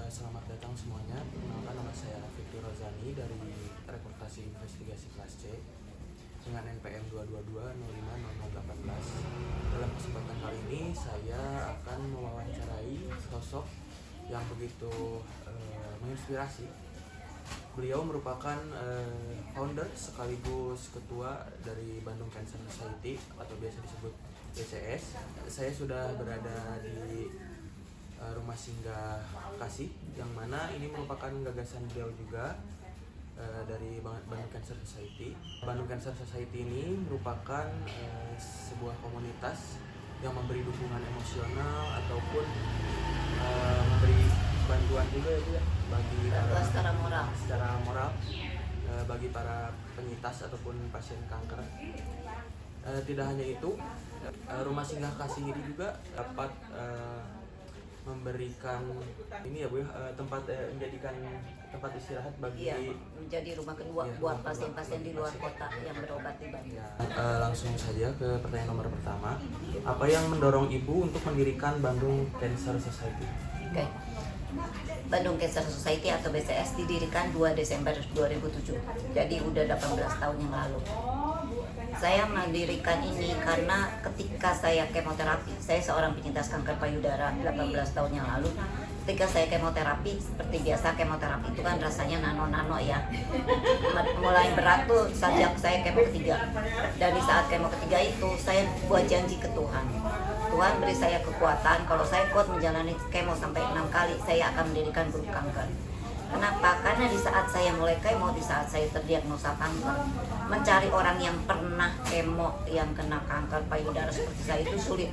Selamat datang semuanya. Perkenalkan, nama saya Fikri Rozani dari Reportasi Investigasi Kelas C dengan NPM 222050018. Dalam kesempatan kali ini saya akan mewawancarai sosok yang begitu menginspirasi. Beliau merupakan founder sekaligus ketua dari Bandung Cancer Society atau biasa disebut BCS. Saya sudah berada di Rumah Singgah Kasih, yang mana ini merupakan gagasan beliau juga dari Bandung Cancer Society. Bandung Cancer Society ini merupakan sebuah komunitas yang memberi dukungan emosional ataupun memberi bantuan juga ya Bu ya, bagi secara moral bagi para penyintas ataupun pasien kanker. Tidak hanya itu, Rumah Singgah Kasih ini juga dapat memberikan ini ya Bu, tempat menjadikan tempat istirahat bagi menjadi rumah kedua buat pasien-pasien di luar kota yang berobat di Bandung. Langsung saja ke pertanyaan nomor pertama. Apa yang mendorong Ibu untuk mendirikan Bandung Cancer Society? Oke. Bandung Cancer Society atau BCS didirikan 2 Desember 2007. Jadi udah 18 tahun yang lalu. Saya mendirikan ini karena ketika saya kemoterapi, saya seorang penyintas kanker payudara 18 tahun yang lalu. Ketika saya kemoterapi, seperti biasa kemoterapi itu kan rasanya nano-nano ya. Mulai berat tuh sejak saya kemo ketiga. Dan di saat kemo ketiga itu saya buat janji ke Tuhan. Tuhan beri saya kekuatan, kalau saya kuat menjalani kemo sampai 6 kali, saya akan mendirikan grup kanker. Kenapa? Karena di saat saya mulai kemo, di saat saya terdiagnosa kanker, mencari orang yang pernah kemo yang kena kanker payudara seperti saya itu sulit.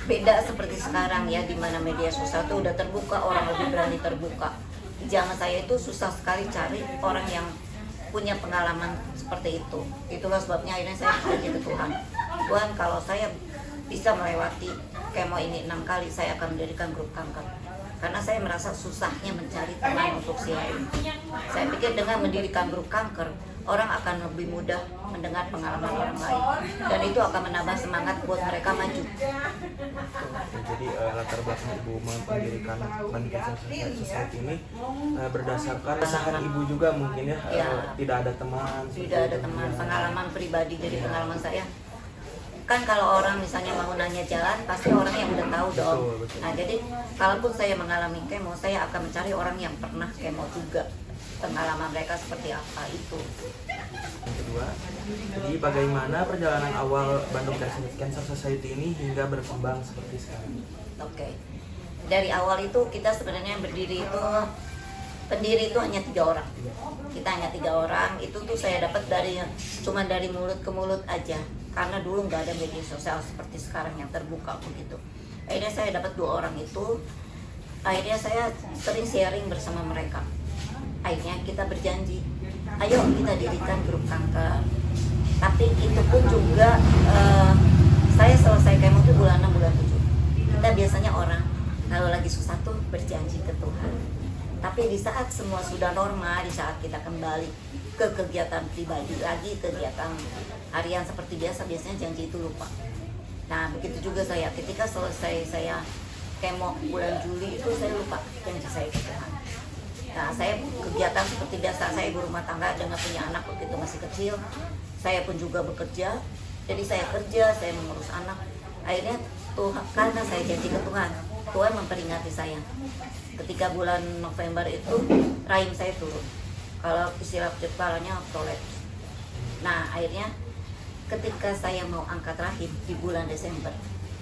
Beda seperti sekarang ya, di mana media sosial itu udah terbuka, orang lebih berani terbuka. Di zaman saya itu susah sekali cari orang yang punya pengalaman seperti itu. Itulah sebabnya akhirnya saya berjanji ke Tuhan. Tuhan, kalau saya bisa melewati kemo ini 6 kali, saya akan mendirikan grup kanker. Karena saya merasa susahnya mencari teman untuk sharing. Saya pikir dengan mendirikan grup kanker, orang akan lebih mudah mendengar pengalaman orang lain. Dan itu akan menambah semangat buat mereka maju. Jadi latar belakang Ibu mendirikan Bandung Cancer Society ini berdasarkan keresahan Ibu juga mungkin ya, tidak ada teman. Tidak ada teman, pengalaman pribadi. Jadi pengalaman saya, kan kalau orang misalnya mau nanya jalan, pasti orang yang udah tahu dong. Betul. Nah jadi kalaupun saya mengalami kemo, saya akan mencari orang yang pernah kemo juga, pengalaman mereka seperti apa itu. Yang kedua, jadi bagaimana perjalanan awal Bandung Cancer Society ini hingga berkembang seperti sekarang? Oke. Dari awal itu kita sebenarnya berdiri itu, pendiri itu hanya 3 orang. Kita hanya 3 orang, itu tuh saya dapat cuma dari mulut ke mulut aja. Karena dulu nggak ada media sosial seperti sekarang yang terbuka begitu. Akhirnya saya dapat 2 orang itu. Akhirnya saya sering sharing bersama mereka. Akhirnya kita berjanji, ayo kita dirikan grup kanker. Tapi itu pun juga saya selesai kemo itu bulan 6, bulan 7. Kita biasanya orang kalau lagi susah tuh berjanji ke Tuhan. Tapi di saat semua sudah normal, di saat kita kembali ke kegiatan pribadi lagi, kegiatan harian seperti biasa, biasanya janji itu lupa. Nah begitu juga saya, ketika selesai saya kemo bulan Juli itu saya lupa janji saya ke Tuhan. Nah saya kegiatan seperti biasa, saya ibu rumah tangga dengan punya anak begitu masih kecil. Saya pun juga bekerja, jadi saya kerja, saya mengurus anak. Akhirnya Tuhan, karena saya janji ke Tuhan, Tuhan memperingati saya. Ketika bulan November itu rahim saya turun, kalau istilah kepalanya prolaps. Nah akhirnya ketika saya mau angkat rahim di bulan Desember,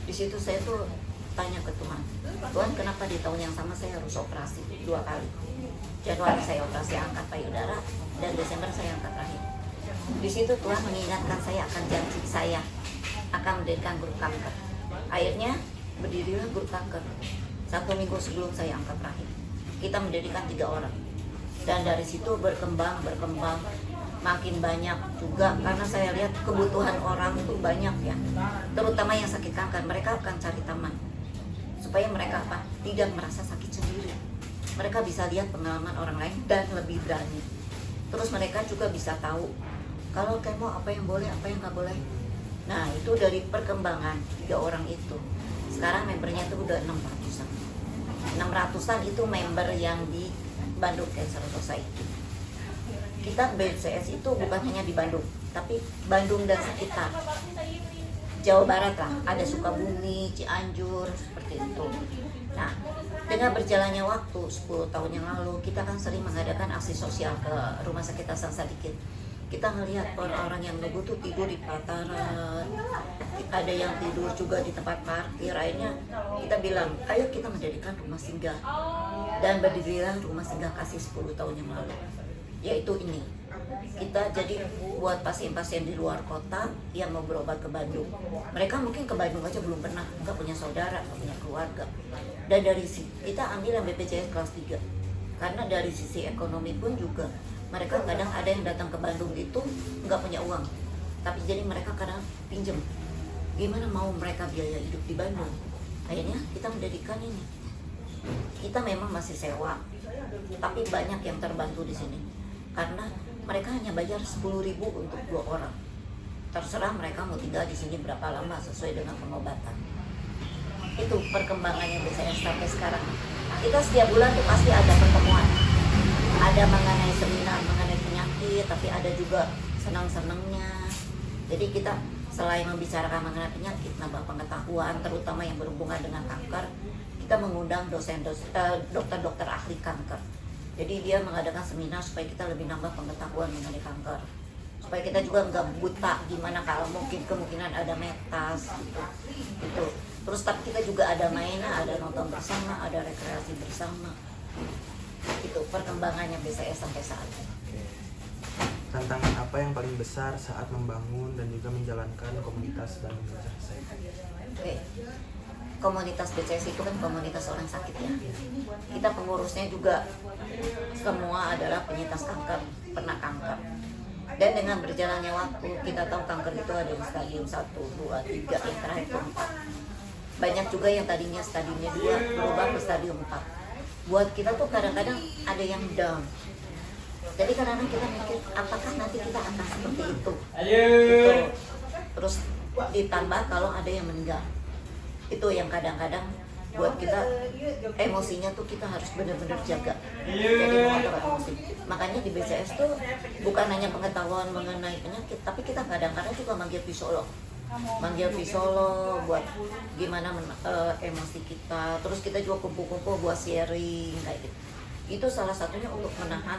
di situ saya tuh tanya ke Tuhan, Tuhan kenapa di tahun yang sama saya harus operasi 2 kali? Januari saya operasi angkat payudara dan Desember saya angkat rahim. Di situ Tuhan mengingatkan saya akan janji saya akan mendirikan grup kanker. Akhirnya berdirilah grup kanker. 1 minggu sebelum saya angkat rahim, kita mendirikan 3 orang. Dan dari situ berkembang, makin banyak juga karena saya lihat kebutuhan orang itu banyak ya. Terutama yang sakit kanker, mereka akan cari teman supaya mereka tidak merasa sakit sendiri. Mereka bisa lihat pengalaman orang lain dan lebih berani. Terus mereka juga bisa tahu kalau kemo apa yang boleh, apa yang nggak boleh. Nah itu dari perkembangan 3 orang itu. Sekarang membernya itu udah 600-an. 600-an itu member yang di Bandung Cancer Society. Kita BCS itu bukan hanya di Bandung, tapi Bandung dan sekitar Jawa Barat lah, ada Sukabumi, Cianjur, seperti itu. Nah, dengan berjalannya waktu 10 tahun yang lalu, kita kan sering mengadakan aksi sosial ke Rumah Sakit Hasan Sadikin. Kita ngelihat orang-orang yang nunggu tuh tidur di pelataran, ada yang tidur juga di tempat parkir. Akhirnya kita bilang, ayo kita mendirikan rumah singgah. Dan berdirilah Rumah Singgah Kasih 10 tahun yang lalu, yaitu ini. Kita jadi buat pasien-pasien di luar kota yang mau berobat ke Bandung. Mereka mungkin ke Bandung aja belum pernah, nggak punya saudara, nggak punya keluarga. Dan dari kita ambil yang BPJS kelas 3. Karena dari sisi ekonomi pun juga mereka kadang ada yang datang ke Bandung itu nggak punya uang, tapi jadi mereka kadang pinjem. Gimana mau mereka biaya hidup di Bandung? Akhirnya kita mendirikan ini. Kita memang masih sewa, tapi banyak yang terbantu di sini karena mereka hanya bayar 10.000 untuk 2 orang. Terserah mereka mau tinggal di sini berapa lama sesuai dengan pengobatan. Itu perkembangannya biasanya sampai sekarang. Kita setiap bulan tuh pasti ada pertemuan. Ada mengenai seminar mengenai penyakit, tapi ada juga senang-senangnya. Jadi kita selain membicarakan mengenai penyakit, nambah pengetahuan, terutama yang berhubungan dengan kanker, kita mengundang dokter-dokter ahli kanker. Jadi dia mengadakan seminar supaya kita lebih nambah pengetahuan mengenai kanker, supaya kita juga nggak buta gimana kalau mungkin kemungkinan ada metas gitu. Terus tapi kita juga ada mainan, ada nonton bersama, ada rekreasi bersama. Itu perkembangannya BCS sampai saat ini. Tantangan apa yang paling besar saat membangun dan juga menjalankan komunitas Bandung Cancer Society? Oke. Komunitas BCS itu kan komunitas orang sakit ya. Kita pengurusnya juga semua adalah penyintas kanker, pernah kanker. Dan dengan berjalannya waktu, kita tahu kanker itu ada di stadium 1, 2, 3, yang terakhir ke 4. Banyak juga yang tadinya stadiumnya 2 berubah ke stadium 4. Buat kita tuh kadang-kadang ada yang down. Jadi kadang-kadang kita mikir, apakah nanti kita akan seperti itu? Gitu. Terus ditambah kalau ada yang meninggal. Itu yang kadang-kadang buat kita emosinya tuh kita harus benar-benar jaga. Jadi mengatur emosi. Makanya di BCS tuh bukan hanya pengetahuan mengenai penyakit, tapi kita kadang-kadang juga manggil psikolog buat gimana emosi kita. Terus kita juga kumpul-kumpul buat sharing kayak gitu. Itu salah satunya untuk menahan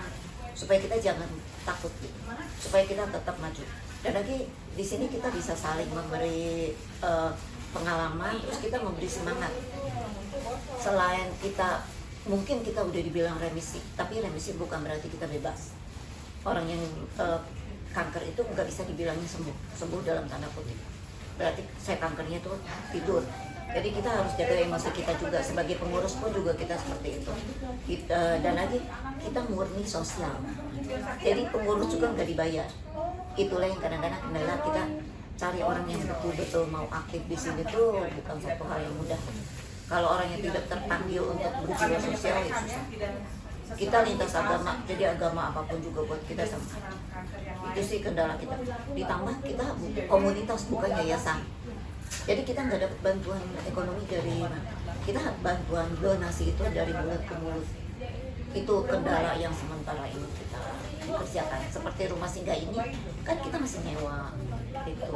supaya kita jangan takut gitu, supaya kita tetap maju. Dan lagi di sini kita bisa saling memberi pengalaman, terus kita memberi semangat. Selain kita mungkin kita udah dibilang remisi, tapi remisi bukan berarti kita bebas. Orang yang kanker itu nggak bisa dibilangnya sembuh dalam tanda kutip. Berarti saya kankernya tuh tidur. Jadi kita harus jaga emosi kita juga, sebagai pengurus pun juga kita seperti itu. Dan lagi kita murni sosial. Jadi pengurus juga nggak dibayar. Itulah yang kadang-kadang kendala kita cari orang yang betul-betul mau aktif di sini tuh bukan satu hal yang mudah. Kalau orang yang tidak terpanggil untuk berjiwa sosial itu susah. Kita lintas agama, jadi agama apapun juga buat kita sama. Itu sih kendala kita. Ditambah kita komunitas bukan yayasan. Jadi kita nggak dapat bantuan ekonomi dari kita, bantuan donasi itu dari mulut ke mulut. Itu kendala yang sementara ini kita kerjakan. Seperti rumah singgah ini kan kita masih nyewa itu.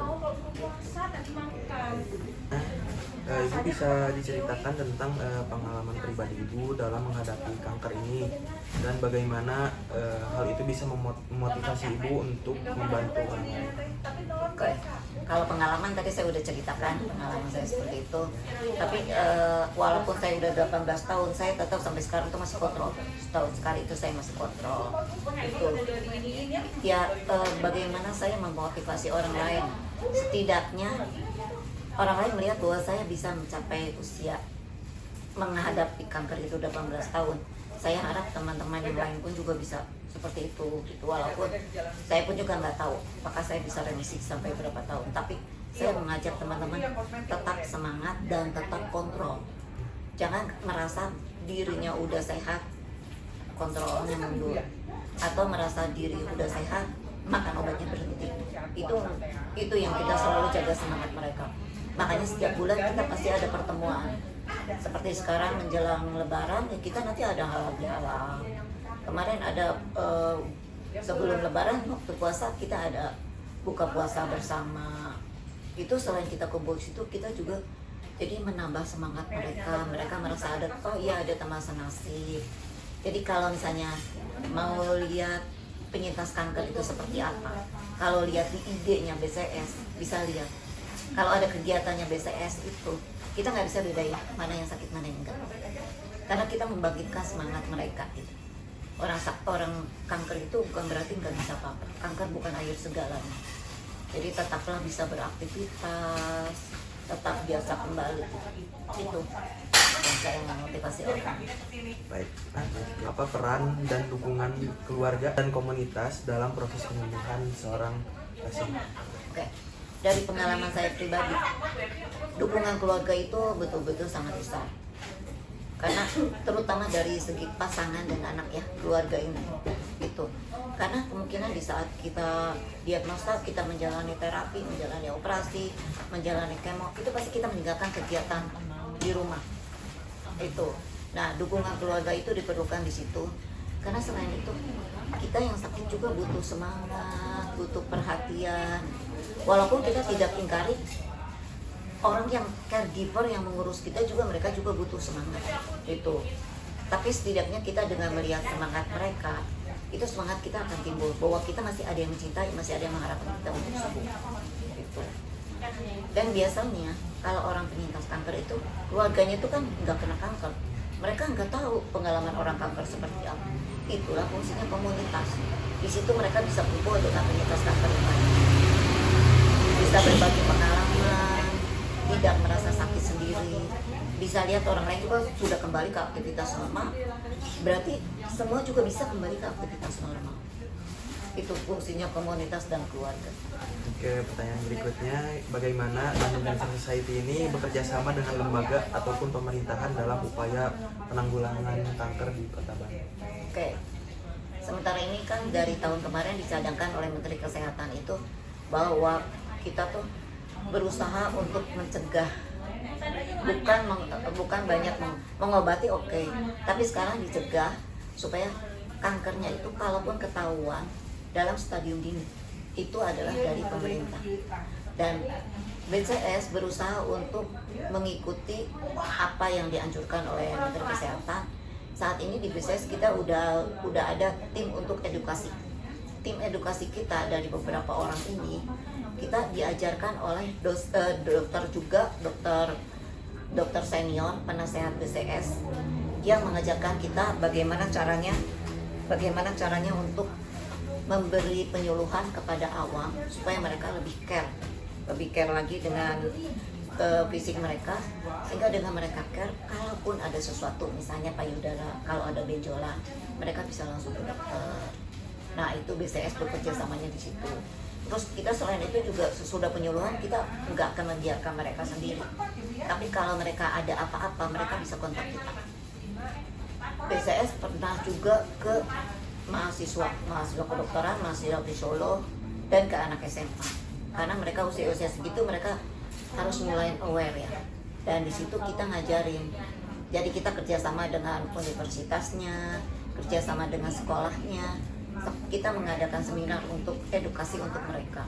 Ibu bisa diceritakan tentang pengalaman pribadi Ibu dalam menghadapi kanker ini dan bagaimana hal itu bisa memotivasi Ibu untuk membantu orang lain. Oke. Kalau pengalaman tadi saya udah ceritakan pengalaman saya seperti itu. Tapi walaupun saya udah 18 tahun, saya tetap sampai sekarang itu masih kontrol. Setahun sekali itu saya masih kontrol. Itu ya bagaimana saya memotivasi orang lain. Setidaknya orang lain melihat bahwa saya bisa mencapai usia menghadapi kanker itu 18 tahun. Saya harap teman-teman yang lain pun juga bisa seperti itu gitu. Walaupun saya pun juga nggak tahu apakah saya bisa remisi sampai berapa tahun, tapi saya mengajak teman-teman tetap semangat dan tetap kontrol. Jangan merasa dirinya udah sehat, kontrolnya mundur, atau merasa diri udah sehat, makan obatnya berhenti. Itu yang kita selalu jaga semangat mereka. Makanya setiap bulan kita pasti ada pertemuan seperti seperti sekarang menjelang Lebaran, ya kita nanti ada halal bihalal. Kemarin ada sebelum Lebaran waktu puasa kita ada buka puasa bersama. Itu selain kita kumpul situ, kita juga jadi menambah semangat mereka. Mereka merasa ada, oh iya ada temasan nasib. Jadi kalau misalnya mau lihat penyintas kanker itu seperti apa, kalau lihat di IG-nya BCS bisa lihat. Kalau ada kegiatannya BCS itu, kita nggak bisa bedain mana yang sakit mana yang enggak. Karena kita membangkitkan semangat mereka gitu. Orang kanker itu bukan berarti nggak bisa apa-apa. Kanker bukan akhir segalanya. Jadi tetaplah bisa beraktivitas, tetap biasa kembali. Itu yang saya memotivasi orang. Baik, apa peran dan dukungan keluarga dan komunitas dalam proses penyembuhan seorang pasien? Oke. Dari pengalaman saya pribadi, dukungan keluarga itu betul-betul sangat besar. Karena terutama dari segi pasangan dan anak ya, keluarga ini gitu. Karena kemungkinan di saat kita diagnosa, kita menjalani terapi, menjalani operasi, menjalani kemo, itu pasti kita meninggalkan kegiatan di rumah. Itu. Nah, dukungan keluarga itu diperlukan di situ. Karena selain itu, kita yang sakit juga butuh semangat, butuh perhatian. Walaupun kita tidak ingkari, orang yang caregiver yang mengurus kita juga, mereka juga butuh semangat itu. Tapi setidaknya kita dengan melihat semangat mereka, itu semangat kita akan timbul bahwa kita masih ada yang mencintai, masih ada yang mengharapkan kita untuk sembuh itu. Dan biasanya kalau orang penyintas kanker itu, keluarganya itu kan nggak kena kanker, mereka nggak tahu pengalaman orang kanker seperti apa. Itulah fungsinya komunitas. Di situ mereka bisa kumpul dengan penyintas kanker yang lain, bisa berbagi pengalaman, tidak merasa sakit sendiri, bisa lihat orang lain juga sudah kembali ke aktivitas normal, berarti semua juga bisa kembali ke aktivitas normal. Itu fungsinya komunitas dan keluarga. Oke, pertanyaan berikutnya, bagaimana Bandung Cancer Society ini bekerja sama dengan lembaga ataupun pemerintahan dalam upaya penanggulangan kanker di Kota Bandung? Oke, sementara ini kan dari tahun kemarin dicadangkan oleh Menteri Kesehatan itu bahwa kita tuh berusaha untuk mencegah, bukan banyak mengobati, oke, tapi sekarang dicegah supaya kankernya itu kalaupun ketahuan dalam stadium dini itu adalah dari pemerintah. Dan BCS berusaha untuk mengikuti apa yang dianjurkan oleh Menteri Kesehatan. Saat ini di BCS kita udah ada tim untuk edukasi. Tim edukasi kita dari beberapa orang ini kita diajarkan oleh dokter juga, dokter senior penasehat BCS yang mengajarkan kita bagaimana caranya untuk memberi penyuluhan kepada awam supaya mereka lebih care lagi dengan fisik mereka, sehingga dengan mereka care, kalaupun ada sesuatu misalnya payudara, kalau ada benjolan, mereka bisa langsung ke dokter. Nah, itu BCS bekerja samanya di situ. Terus kita selain itu juga sesudah penyuluhan kita nggak akan membiarkan mereka sendiri. Tapi kalau mereka ada apa-apa, mereka bisa kontak kita. BCS pernah juga ke mahasiswa kedokteran, mahasiswa di Solo, dan ke anak SMA. Karena mereka usia segitu, mereka harus mulai aware ya. Dan di situ kita ngajarin. Jadi kita kerjasama dengan universitasnya, kerjasama dengan sekolahnya. Kita mengadakan seminar untuk edukasi untuk mereka,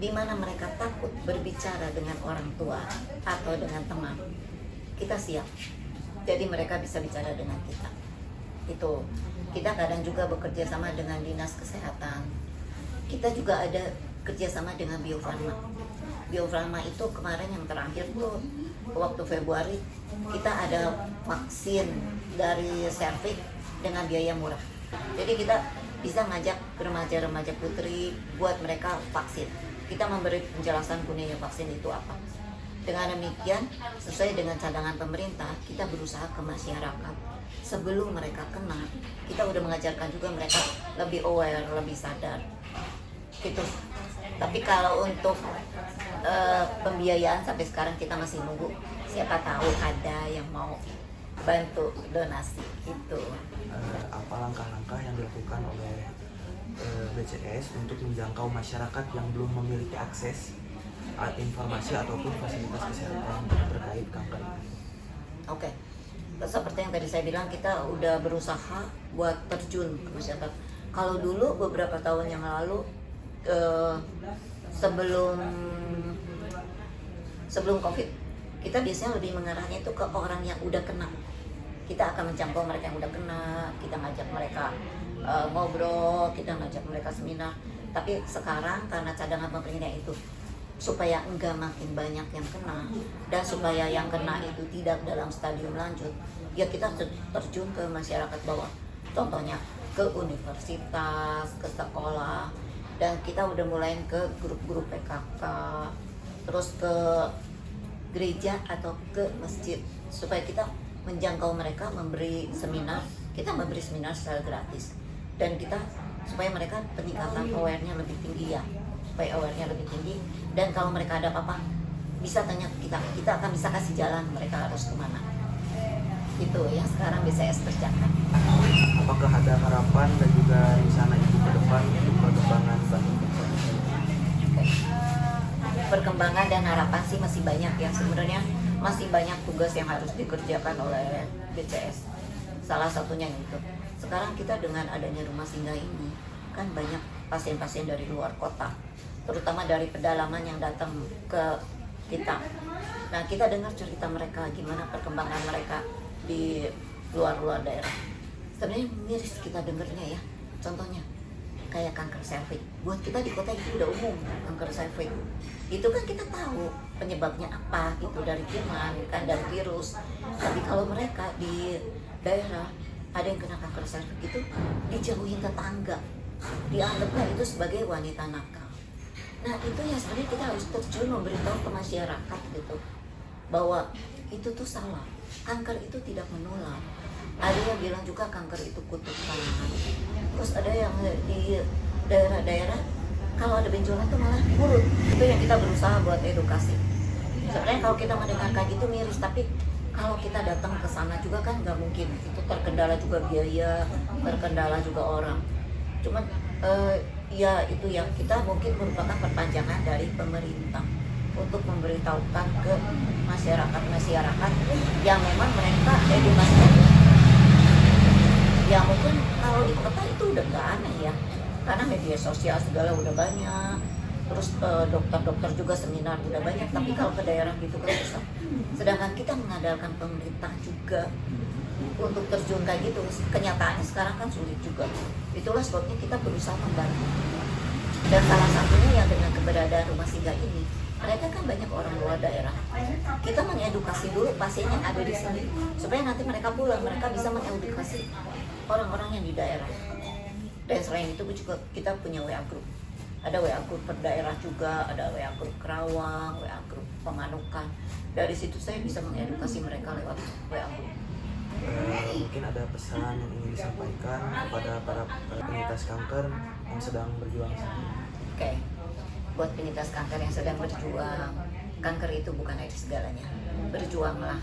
di mana mereka takut berbicara dengan orang tua atau dengan teman. Kita siap. Jadi mereka bisa bicara dengan kita. Itu kita kadang juga bekerja sama dengan dinas kesehatan. Kita juga ada kerjasama dengan Bio Farma. Bio Farma itu kemarin yang terakhir tuh waktu Februari kita ada vaksin dari Serviks dengan biaya murah. Jadi kita bisa ngajak ke remaja-remaja putri buat mereka vaksin. Kita memberi penjelasan gunanya vaksin itu apa. Dengan demikian, sesuai dengan cadangan pemerintah, kita berusaha ke masyarakat. Sebelum mereka kena, kita udah mengajarkan juga mereka lebih aware, lebih sadar. Gitu. Tapi kalau untuk pembiayaan sampai sekarang kita masih nunggu. Siapa tahu ada yang mau bantu donasi itu. Apa langkah-langkah yang dilakukan oleh BCS untuk menjangkau masyarakat yang belum memiliki akses informasi ataupun fasilitas kesehatan terkait kanker ini? Oke, seperti yang tadi saya bilang, kita udah berusaha buat terjun ke masyarakat. Kalau dulu beberapa tahun yang lalu, sebelum COVID, kita biasanya lebih mengarahnya itu ke orang yang udah kena. Kita akan menjangkau mereka yang udah kena, kita ngajak mereka ngobrol, kita ngajak mereka seminar. Tapi sekarang karena cadangan pemerintah itu, supaya enggak makin banyak yang kena dan supaya yang kena itu tidak dalam stadium lanjut, ya kita terjun ke masyarakat bawah. Contohnya ke universitas, ke sekolah, dan kita udah mulai ke grup-grup PKK, terus ke gereja atau ke masjid, supaya kita menjangkau mereka, memberi seminar. Kita memberi seminar secara gratis, dan kita supaya mereka peningkatan aware-nya lebih tinggi ya, supaya aware-nya lebih tinggi. Dan kalau mereka ada apa-apa bisa tanya kita akan bisa kasih jalan mereka harus kemana. Itu yang sekarang BCS kerjakan. Apakah ada harapan dan juga rencana ibu ke depan untuk perkembangan Bandung? Oke. Perkembangan dan harapan sih masih banyak ya, sebenarnya masih banyak tugas yang harus dikerjakan oleh BCS. Salah satunya itu, sekarang kita dengan adanya rumah singgah ini kan banyak pasien-pasien dari luar kota, terutama dari pedalaman yang datang ke kita. Nah, kita dengar cerita mereka, gimana perkembangan mereka di luar daerah. Sebenarnya miris kita dengarnya ya. Contohnya kayak kanker serviks. Buat kita di kota itu udah umum kanker serviks. Itu kan kita tahu penyebabnya apa, gitu, dari kuman kan, dari virus. Tapi kalau mereka di daerah ada yang kena kanker serviks itu dijauhin tetangga, dianggapnya itu sebagai wanita nakal. Nah, itu yang sebenarnya kita harus terjun memberitahu ke masyarakat gitu, bahwa itu tuh salah. Kanker itu tidak menular. Ada yang bilang juga kanker itu kutukan. Terus ada yang di daerah-daerah kalau ada benjolan itu malah kurut. Itu yang kita berusaha buat edukasi. Sebenarnya kalau kita mendengarkan gitu miris, tapi kalau kita datang ke sana juga kan nggak mungkin. Itu terkendala juga biaya, terkendala juga orang. Cuman ya itu yang kita mungkin merupakan perpanjangan dari pemerintah untuk memberitahukan ke masyarakat yang memang mereka edukasinya. Ya mungkin kalau di kota itu udah nggak aneh ya, karena media sosial segala udah banyak, terus dokter-dokter juga seminar udah banyak. Tapi kalau ke daerah gitu kan susah. Sedangkan kita mengandalkan pemerintah juga untuk terjun kayak gitu, kenyataannya sekarang kan sulit juga. Itulah sebabnya kita berusaha membantu. Dan salah satunya yang dengan keberadaan rumah singgah ini, mereka kan banyak orang luar daerah. Kita mengedukasi dulu pasien yang ada di sini, supaya nanti mereka pulang, mereka bisa mengedukasi orang-orang yang di daerah. Dan selain itu juga kita punya WA group. Ada WA group per daerah juga, ada WA group Kerawang, WA group Pemanukan. Dari situ saya bisa mengedukasi mereka lewat WA group. Mungkin ada pesan yang ingin disampaikan kepada para penyintas kanker yang sedang berjuang saat ini. Oke, buat penyintas kanker yang sedang berjuang, kanker itu bukan akhir segalanya. Berjuanglah.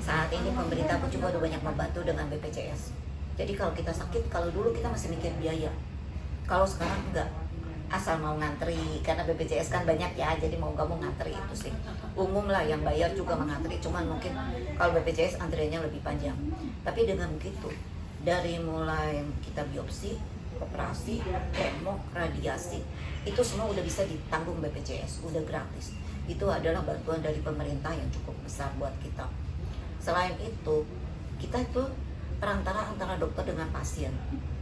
Saat ini pemerintah pun juga udah banyak membantu dengan BPJS. Jadi kalau kita sakit, kalau dulu kita masih mikir biaya. Kalau sekarang enggak, asal mau ngantri, karena BPJS kan banyak ya, jadi mau nggak mau ngantri itu sih. Umum lah yang bayar juga mengantri, cuman mungkin kalau BPJS antriannya lebih panjang. Tapi dengan begitu, dari mulai kita biopsi, operasi, kemo, radiasi, itu semua udah bisa ditanggung BPJS, udah gratis. Itu adalah bantuan dari pemerintah yang cukup besar buat kita. Selain itu, kita itu perantara antara dokter dengan pasien.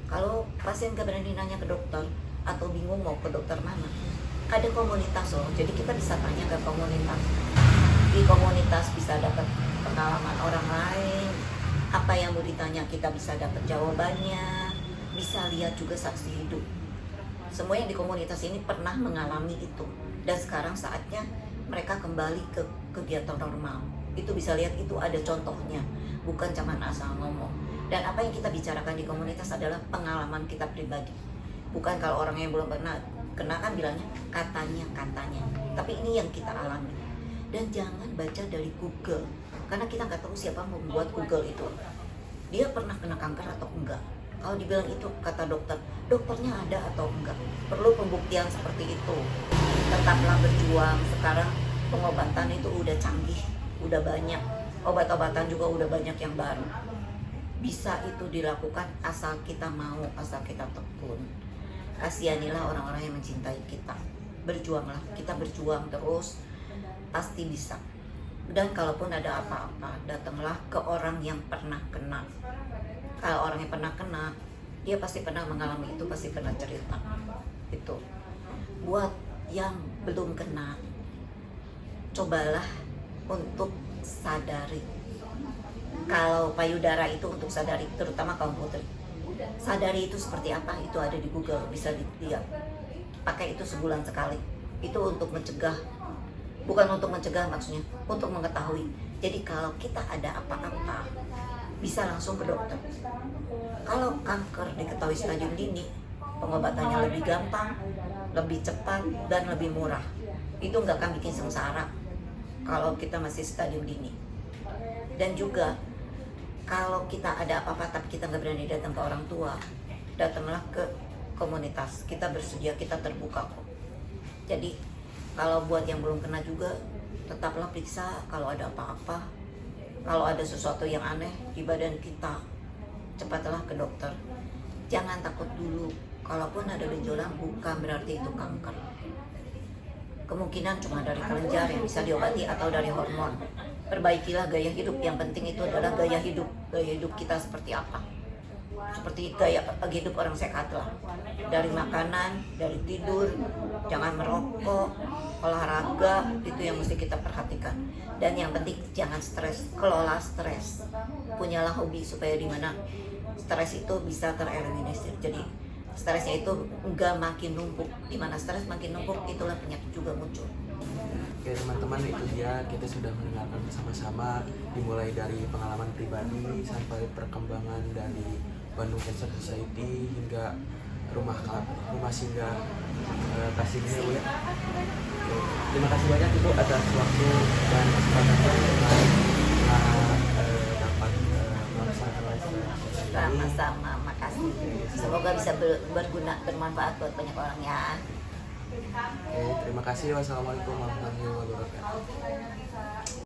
Kalau pasien gak berani nanya ke dokter atau bingung mau ke dokter mana, ada komunitas loh. Jadi kita bisa tanya ke komunitas. Di komunitas bisa dapat pengalaman orang lain, apa yang mau ditanya kita bisa dapat jawabannya, bisa lihat juga saksi hidup. Semua yang di komunitas ini pernah mengalami itu, dan sekarang saatnya mereka kembali ke kegiatan normal. Itu bisa lihat, itu ada contohnya, bukan cuma asal ngomong. Dan apa yang kita bicarakan di komunitas adalah pengalaman kita pribadi. Bukan kalau orang yang belum pernah kena kan bilangnya katanya. Tapi ini yang kita alami. Dan jangan baca dari Google, karena kita nggak tahu siapa membuat Google itu. Dia pernah kena kanker atau enggak. Kalau dibilang itu kata dokter, dokternya ada atau enggak. Perlu pembuktian seperti itu. Tetaplah berjuang. Sekarang pengobatan itu udah canggih, udah banyak. Obat-obatan juga udah banyak yang baru. Bisa itu dilakukan asal kita mau, asal kita tekun. Kasihanilah orang-orang yang mencintai kita. Berjuanglah, kita berjuang terus, pasti bisa. Dan kalaupun ada apa-apa, datanglah ke orang yang pernah kena. Kalau orang yang pernah kena, dia pasti pernah mengalami itu, pasti pernah cerita. Itu. Buat yang belum kena, cobalah untuk sadari. Kalau payudara itu untuk sadari, terutama kaum putri. Sadari itu seperti apa, itu ada di Google, bisa dilihat. Pakai itu sebulan sekali. Itu untuk mencegah, bukan untuk mencegah maksudnya, untuk mengetahui. Jadi kalau kita ada apa-apa, bisa langsung ke dokter. Kalau kanker diketahui stadium dini, pengobatannya lebih gampang, lebih cepat, dan lebih murah. Itu nggak akan bikin sengsara kalau kita masih stadium dini. Dan juga kalau kita ada apa-apa tapi kita nggak berani datang ke orang tua, datanglah ke komunitas. Kita bersedia, kita terbuka kok. Jadi kalau buat yang belum kena juga, tetaplah periksa kalau ada apa-apa. Kalau ada sesuatu yang aneh di badan kita, cepatlah ke dokter. Jangan takut dulu. Kalaupun ada benjolan, bukan berarti itu kanker. Kemungkinan cuma dari kelenjar yang bisa diobati atau dari hormon. Perbaikilah gaya hidup. Yang penting itu adalah gaya hidup. Gaya hidup kita seperti apa? Seperti gaya hidup orang sehat lah. Dari makanan, dari tidur, jangan merokok, olahraga, itu yang mesti kita perhatikan. Dan yang penting jangan stres, kelola stres. Punyalah hobi supaya dimana stres itu bisa tereliminasi. Jadi stresnya itu enggak makin numpuk. Dimana stres makin numpuk, itulah penyakit juga muncul. Oke teman-teman, itu dia kita sudah mendengarkan bersama-sama, dimulai dari pengalaman pribadi sampai perkembangan dari Bandung Cancer Society hingga rumah singgah kasih ini Bu ya. Oke, terima kasih banyak Ibu atas waktu dan kesempatannya dapat melaksanakan live ini. Sama-sama, makasih. Semoga bisa berguna, bermanfaat buat banyak orang ya. Oke, terima kasih. Wassalamualaikum warahmatullahi wabarakatuh.